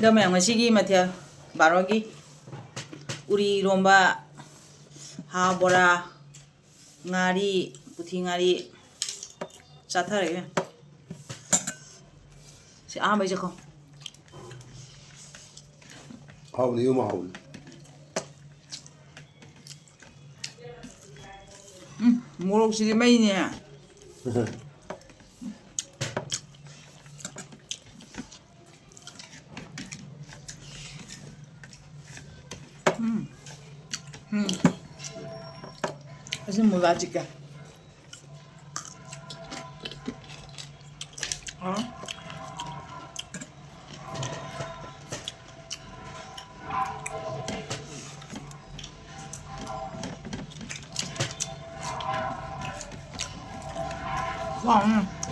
그러면 ngasi기 Mathel 바로기 우리 이롬바 하보라 ngari puthi ngari chathare si ahmai je ko 하울이 이거 하울. 모록 시리 마이네 Asin mo logic ka. Wow.